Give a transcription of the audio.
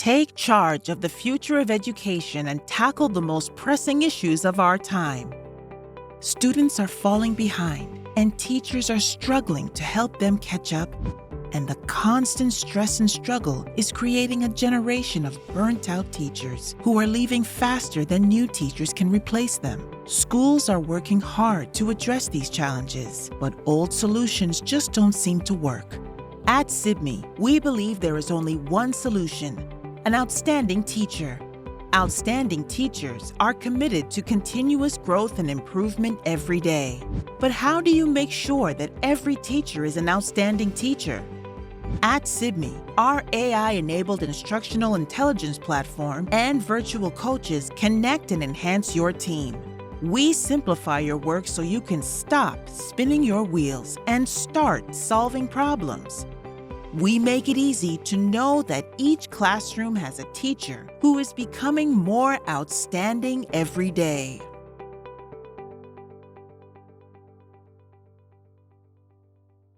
Take charge of the future of education and tackle the most pressing issues of our time. Students are falling behind, and teachers are struggling to help them catch up. And the constant stress and struggle is creating a generation of burnt-out teachers who are leaving faster than new teachers can replace them. Schools are working hard to address these challenges, but old solutions just don't seem to work. At Sibme, we believe there is only one solution: an outstanding teacher. Outstanding teachers are committed to continuous growth and improvement every day. But how do you make sure that every teacher is an outstanding teacher? At Sibme, our AI-enabled instructional intelligence platform and virtual coaches connect and enhance your team. We simplify your work so you can stop spinning your wheels and start solving problems. We make it easy to know that each classroom has a teacher who is becoming more outstanding every day.